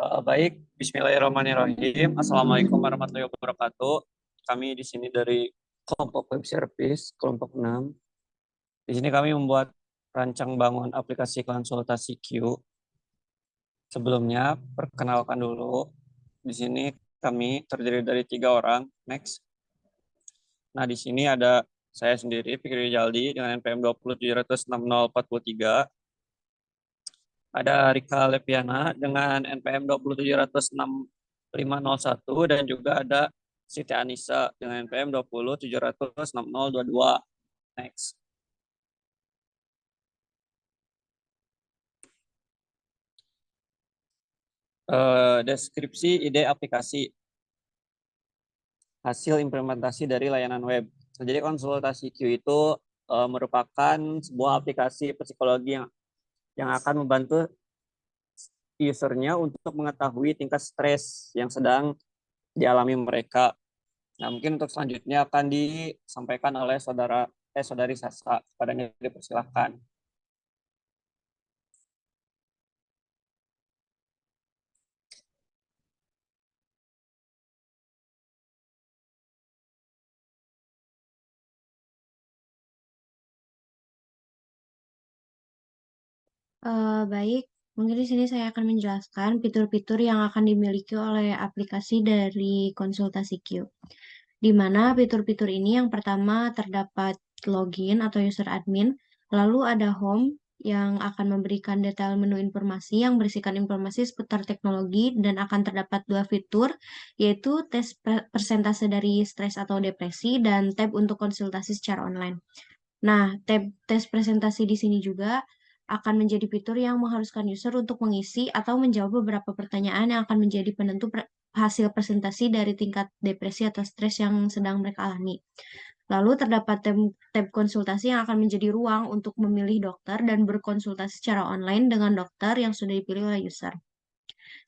Baik, Bismillahirrahmanirrahim. Assalamualaikum warahmatullahi wabarakatuh. Kami di sini dari kelompok web service, kelompok 6. Di sini kami membuat rancang bangun aplikasi konsultasi Q. Sebelumnya, perkenalkan dulu. Di sini kami terdiri dari 3 orang. Next. Nah, di sini ada saya sendiri, Fikri Jaldi, dengan NPM 2076043. Ada Rika Lepiana dengan NPM 207060501 dan juga ada Siti Anissa dengan NPM 207606022. Next. Deskripsi ide aplikasi. Hasil implementasi dari layanan web. Jadi konsultasi Q itu merupakan sebuah aplikasi psikologi yang akan membantu usernya untuk mengetahui tingkat stres yang sedang dialami mereka. Nah, mungkin untuk selanjutnya akan disampaikan oleh saudari Sasa. Kepadanya dipersilahkan. Baik, mungkin di sini saya akan menjelaskan fitur-fitur yang akan dimiliki oleh aplikasi dari konsultasi Q. Di mana fitur-fitur ini yang pertama terdapat login atau user admin, lalu ada home yang akan memberikan detail menu informasi yang berisikan informasi seputar teknologi dan akan terdapat 2 fitur, yaitu tes persentase dari stres atau depresi dan tab untuk konsultasi secara online. Nah, tab tes presentasi di sini juga akan menjadi fitur yang mengharuskan user untuk mengisi atau menjawab beberapa pertanyaan yang akan menjadi penentu hasil presentasi dari tingkat depresi atau stres yang sedang mereka alami. Lalu terdapat tab konsultasi yang akan menjadi ruang untuk memilih dokter dan berkonsultasi secara online dengan dokter yang sudah dipilih oleh user.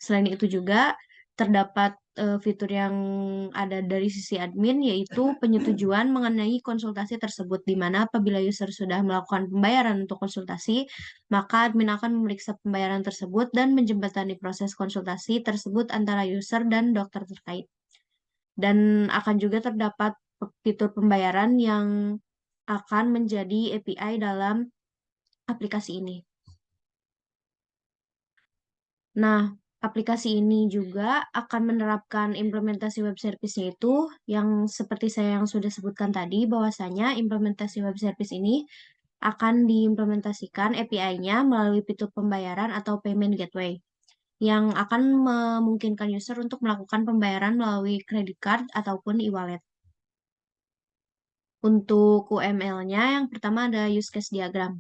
Selain itu juga terdapat fitur yang ada dari sisi admin, yaitu penyetujuan mengenai konsultasi tersebut, di mana apabila user sudah melakukan pembayaran untuk konsultasi, maka admin akan memeriksa pembayaran tersebut dan menjembatani proses konsultasi tersebut antara user dan dokter terkait. Dan akan juga terdapat fitur pembayaran yang akan menjadi API dalam aplikasi ini. Nah, aplikasi ini juga akan menerapkan implementasi web service-nya itu yang seperti saya yang sudah sebutkan tadi, bahwasanya implementasi web service ini akan diimplementasikan API-nya melalui fitur pembayaran atau payment gateway yang akan memungkinkan user untuk melakukan pembayaran melalui credit card ataupun e-wallet. Untuk UML-nya yang pertama ada use case diagram.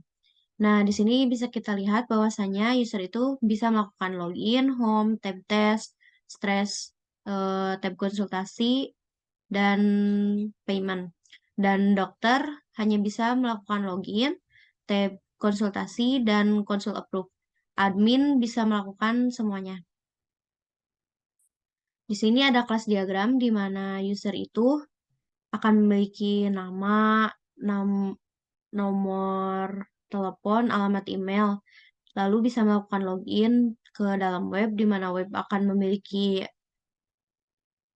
Nah, di sini bisa kita lihat bahwasannya user itu bisa melakukan login, home, tab test, stress, tab konsultasi, dan payment. Dan dokter hanya bisa melakukan login, tab konsultasi, dan konsul approve. Admin bisa melakukan semuanya. Di sini ada kelas diagram di mana user itu akan memiliki nama, nomor telepon, alamat email, lalu bisa melakukan login ke dalam web, di mana web akan memiliki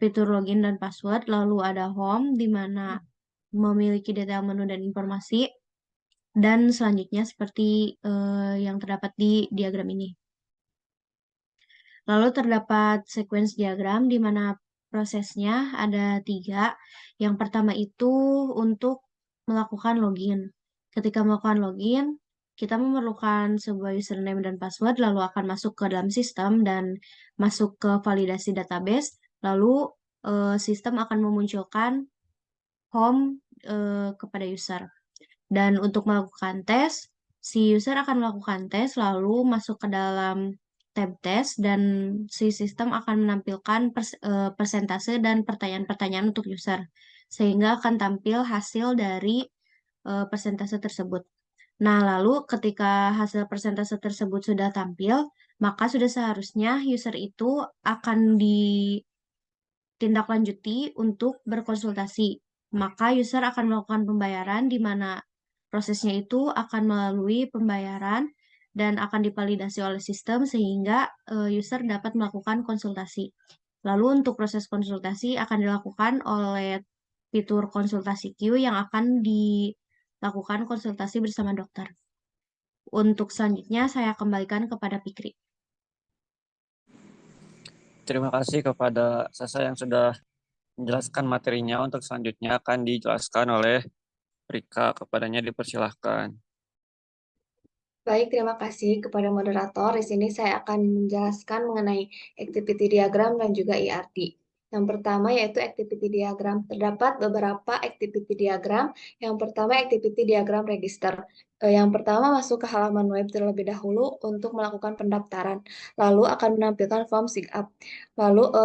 fitur login dan password, lalu ada home, di mana memiliki detail menu dan informasi, dan selanjutnya seperti yang terdapat di diagram ini. Lalu terdapat sequence diagram, di mana prosesnya ada 3. Yang pertama itu untuk melakukan login. Ketika melakukan login, kita memerlukan sebuah username dan password, lalu akan masuk ke dalam sistem dan masuk ke validasi database, lalu sistem akan memunculkan home kepada user. Dan untuk melakukan tes, si user akan melakukan tes, lalu masuk ke dalam tab tes, dan si sistem akan menampilkan persentase dan pertanyaan-pertanyaan untuk user, sehingga akan tampil hasil dari persentase tersebut. Nah, lalu ketika hasil persentase tersebut sudah tampil, maka sudah seharusnya user itu akan ditindaklanjuti untuk berkonsultasi. Maka user akan melakukan pembayaran, di mana prosesnya itu akan melalui pembayaran dan akan divalidasi oleh sistem sehingga user dapat melakukan konsultasi. Lalu untuk proses konsultasi akan dilakukan oleh fitur konsultasi Q yang akan dilakukan konsultasi bersama dokter. Untuk selanjutnya saya kembalikan kepada Pikri. Terima kasih kepada Sasa yang sudah menjelaskan materinya. Untuk selanjutnya akan dijelaskan oleh Rika. Kepadanya dipersilahkan. Baik, terima kasih kepada moderator. Di sini saya akan menjelaskan mengenai activity diagram dan juga ERD. Yang pertama yaitu activity diagram. Terdapat beberapa activity diagram. Yang pertama activity diagram register. Yang pertama masuk ke halaman web terlebih dahulu untuk melakukan pendaftaran. Lalu akan menampilkan form sign up. Lalu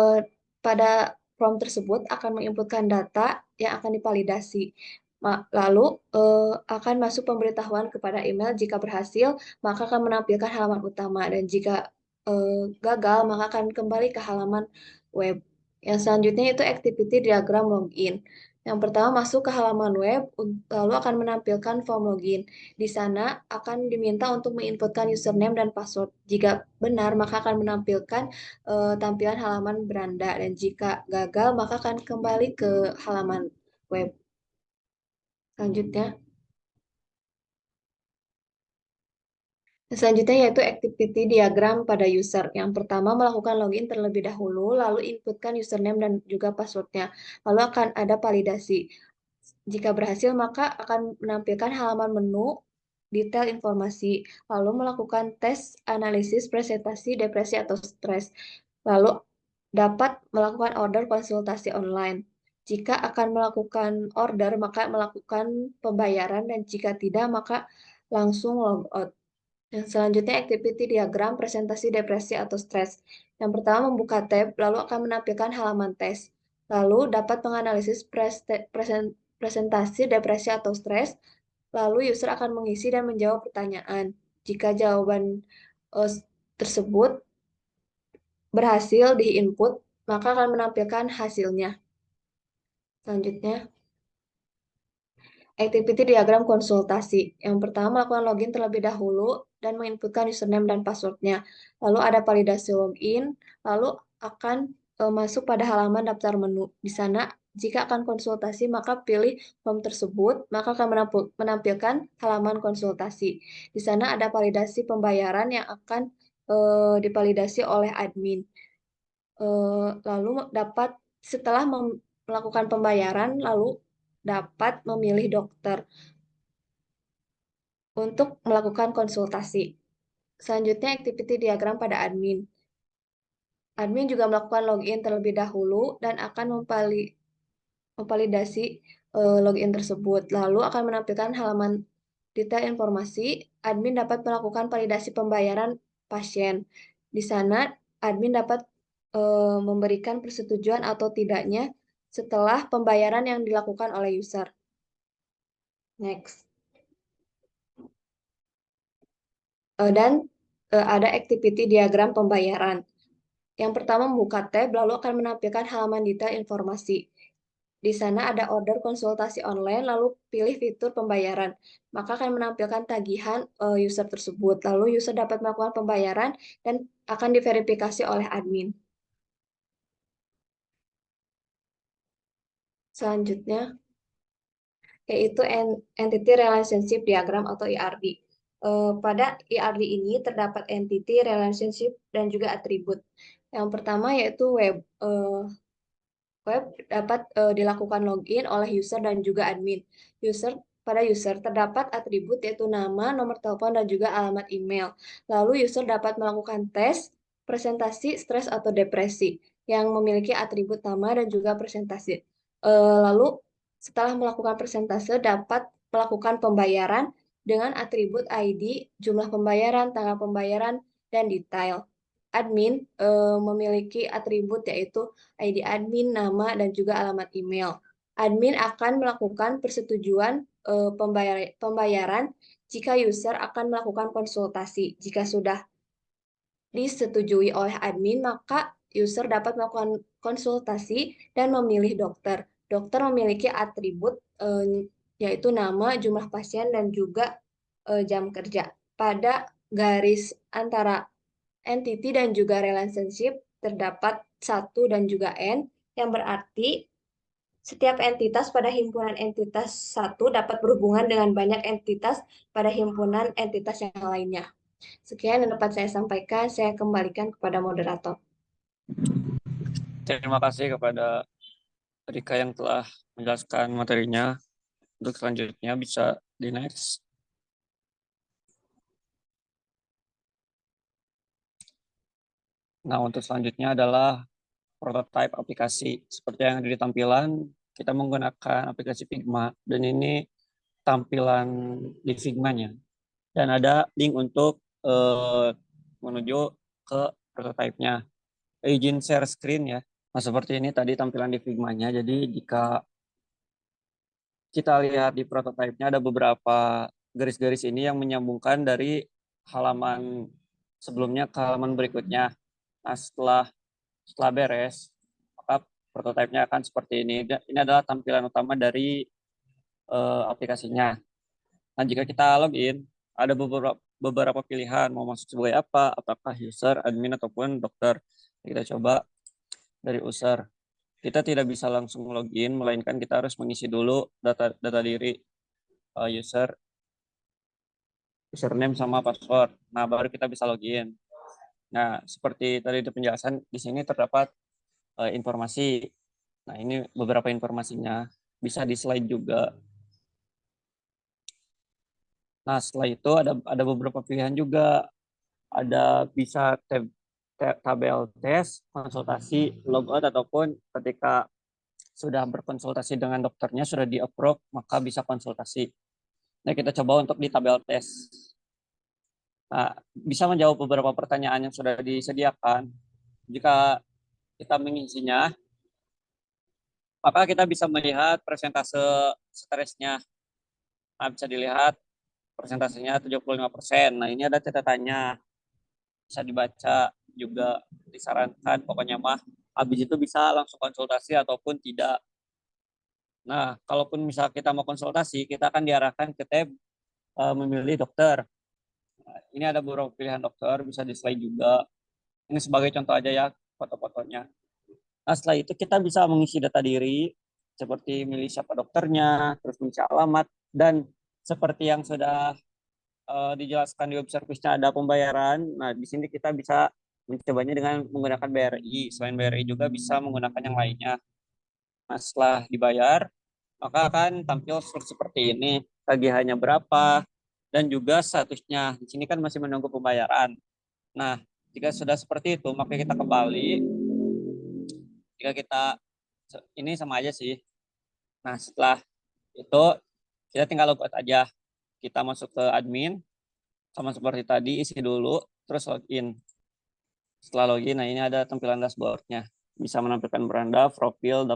pada form tersebut akan menginputkan data yang akan divalidasi. Lalu akan masuk pemberitahuan kepada email jika berhasil, maka akan menampilkan halaman utama dan jika gagal maka akan kembali ke halaman web. Yang selanjutnya itu activity diagram login. Yang pertama masuk ke halaman web, lalu akan menampilkan form login. Di sana akan diminta untuk menginputkan username dan password. Jika benar maka akan menampilkan tampilan halaman beranda dan jika gagal maka akan kembali ke halaman web. Selanjutnya yaitu activity diagram pada user. Yang pertama melakukan login terlebih dahulu, lalu inputkan username dan juga passwordnya. Lalu akan ada validasi. Jika berhasil maka akan menampilkan halaman menu detail informasi, lalu melakukan tes analisis presentasi depresi atau stres. Lalu dapat melakukan order konsultasi online. Jika akan melakukan order, maka melakukan pembayaran dan jika tidak, maka langsung log out. Yang selanjutnya activity diagram presentasi depresi atau stres. Yang pertama membuka tab, lalu akan menampilkan halaman tes. Lalu dapat menganalisis presentasi depresi atau stres. Lalu user akan mengisi dan menjawab pertanyaan. Jika jawaban tersebut berhasil di input, maka akan menampilkan hasilnya. Selanjutnya, activity diagram konsultasi. Yang pertama, melakukan login terlebih dahulu dan menginputkan username dan passwordnya. Lalu ada validasi login, lalu akan masuk pada halaman daftar menu. Di sana, jika akan konsultasi, maka pilih form tersebut, maka akan menampilkan halaman konsultasi. Di sana ada validasi pembayaran yang akan divalidasi oleh admin. Lalu dapat setelah melakukan pembayaran, lalu dapat memilih dokter untuk melakukan konsultasi. Selanjutnya, activity diagram pada admin. Admin juga melakukan login terlebih dahulu dan akan memvalidasi login tersebut. Lalu akan menampilkan halaman detail informasi. Admin dapat melakukan validasi pembayaran pasien. Di sana, admin dapat memberikan persetujuan atau tidaknya setelah pembayaran yang dilakukan oleh user. Next. Dan ada activity diagram pembayaran. Yang pertama membuka tab, lalu akan menampilkan halaman detail informasi. Di sana ada order konsultasi online, lalu pilih fitur pembayaran. Maka akan menampilkan tagihan user tersebut. Lalu user dapat melakukan pembayaran dan akan diverifikasi oleh admin. Selanjutnya, yaitu Entity Relationship Diagram atau ERD. Pada ERD ini terdapat entity, relationship, dan juga atribut. Yang pertama yaitu web. Web dapat dilakukan login oleh user dan juga admin. Pada user terdapat atribut yaitu nama, nomor telepon, dan juga alamat email. Lalu user dapat melakukan tes, presentasi, stres, atau depresi yang memiliki atribut nama dan juga presentasi. Lalu setelah melakukan presentase dapat melakukan pembayaran dengan atribut ID, jumlah pembayaran, tanggal pembayaran, dan detail. Admin memiliki atribut yaitu ID admin, nama, dan juga alamat email. Admin akan melakukan persetujuan pembayaran jika user akan melakukan konsultasi. Jika sudah disetujui oleh admin, maka user dapat melakukan konsultasi dan memilih dokter. Dokter memiliki atribut yaitu nama, jumlah pasien, dan juga jam kerja. Pada garis antara entity dan juga relationship terdapat 1 dan juga N, yang berarti setiap entitas pada himpunan entitas 1 dapat berhubungan dengan banyak entitas pada himpunan entitas yang lainnya. Sekian yang dapat saya sampaikan, saya kembalikan kepada moderator. Terima kasih kepada Rika yang telah menjelaskan materinya. Untuk selanjutnya bisa di next. Nah, untuk selanjutnya adalah prototipe aplikasi. Seperti yang ada di tampilan, kita menggunakan aplikasi Figma, dan ini tampilan di Figma-nya. Dan ada link untuk menuju ke prototipe-nya. Izin share screen ya. Nah, seperti ini tadi tampilan di Figma-nya. Jadi jika kita lihat di prototipe-nya ada beberapa garis-garis ini yang menyambungkan dari halaman sebelumnya ke halaman berikutnya. Nah, setelah beres, maka prototipe-nya akan seperti ini. Ini adalah tampilan utama dari aplikasinya. Nah, jika kita login, ada beberapa pilihan mau masuk sebagai apa, apakah user, admin, ataupun dokter. Kita coba dari user. Kita tidak bisa langsung login, melainkan kita harus mengisi dulu data diri username sama password. Nah, baru kita bisa login. Nah, seperti tadi itu penjelasan, di sini terdapat informasi. Nah, ini beberapa informasinya. Bisa di slide juga. Nah, setelah itu ada beberapa pilihan juga. Ada bisa tabel tes, konsultasi, logout, ataupun ketika sudah berkonsultasi dengan dokternya, sudah di-approve, maka bisa konsultasi. Nah, kita coba untuk di tabel tes. Nah, bisa menjawab beberapa pertanyaan yang sudah disediakan. Jika kita mengisinya, maka kita bisa melihat persentase stresnya. Nah, bisa dilihat persentasenya 75%. Nah, ini ada catatannya. Bisa dibaca juga, disarankan pokoknya mah habis itu bisa langsung konsultasi ataupun tidak. Nah, kalaupun misal kita mau konsultasi, kita akan diarahkan ke tab memilih dokter. Nah, ini ada beberapa pilihan dokter, bisa di slide juga. Ini sebagai contoh aja ya, foto-fotonya. Nah, setelah itu kita bisa mengisi data diri, seperti milih siapa dokternya, terus mengisi alamat, dan seperti yang sudah dijelaskan di web service-nya ada pembayaran. Nah, di sini kita bisa mencobanya dengan menggunakan BRI. Selain BRI juga bisa menggunakan yang lainnya. Nah, setelah dibayar, maka akan tampil seperti ini. Tagihannya berapa, dan juga statusnya. Di sini kan masih menunggu pembayaran. Nah, jika sudah seperti itu, maka kita kembali. Jika kita, ini sama aja sih. Nah, setelah itu, kita tinggal logout aja. Kita masuk ke admin, sama seperti tadi, isi dulu, terus login. Setelah login, nah ini ada tampilan dashboard-nya. Bisa menampilkan beranda, profil,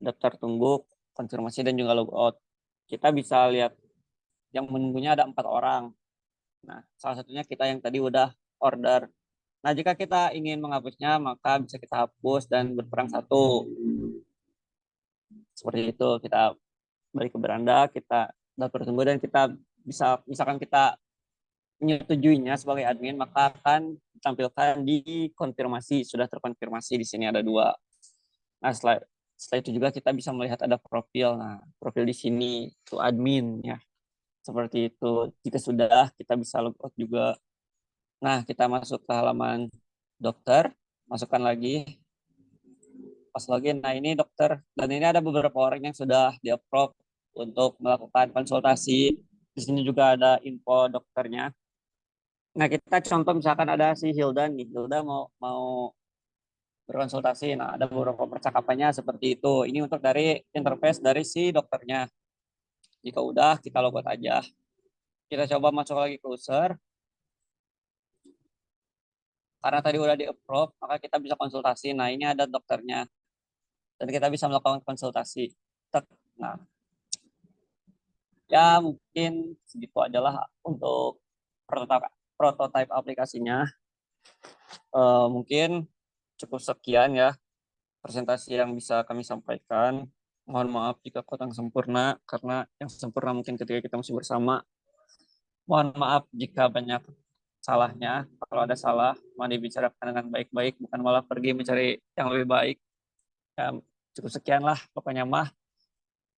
daftar tunggu, konfirmasi, dan juga logout. Kita bisa lihat yang menunggunya ada 4 orang. Nah, salah satunya kita yang tadi udah order. Nah, jika kita ingin menghapusnya, maka bisa kita hapus dan berperang satu. Seperti itu, kita balik ke beranda, kita daftar tunggu, dan kita bisa, misalkan kita menyetujuinya sebagai admin, maka akan ditampilkan di konfirmasi, sudah terkonfirmasi. Di sini ada 2. Nah, setelah itu juga kita bisa melihat ada profil. Nah, profil di sini itu admin ya. Seperti itu. Jika sudah, kita bisa logout juga. Nah, kita masuk ke halaman dokter, masukkan lagi. Pas login, nah ini dokter. Dan ini ada beberapa orang yang sudah di-approve untuk melakukan konsultasi. Di sini juga ada info dokternya. Nah, kita contoh misalkan ada si Hilda nih. Hilda mau berkonsultasi. Nah, ada beberapa percakapannya seperti itu. Ini untuk dari interface dari si dokternya. Jika udah, kita logout aja. Kita coba masuk lagi ke user. Karena tadi udah di-approve, maka kita bisa konsultasi. Nah, ini ada dokternya. Dan kita bisa melakukan konsultasi. Nah, ya mungkin segitu aja lah untuk prototipe aplikasinya. Mungkin cukup sekian ya presentasi yang bisa kami sampaikan. Mohon maaf jika kurang sempurna, karena yang sempurna mungkin ketika kita masih bersama. Mohon maaf jika banyak salahnya. Kalau ada salah, mau dibicarakan dengan baik-baik, bukan malah pergi mencari yang lebih baik. Ya, cukup sekian lah pokoknya mah.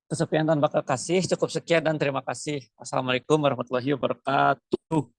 Kesepian tanpa kekasih, cukup sekian dan terima kasih. Assalamualaikum warahmatullahi wabarakatuh.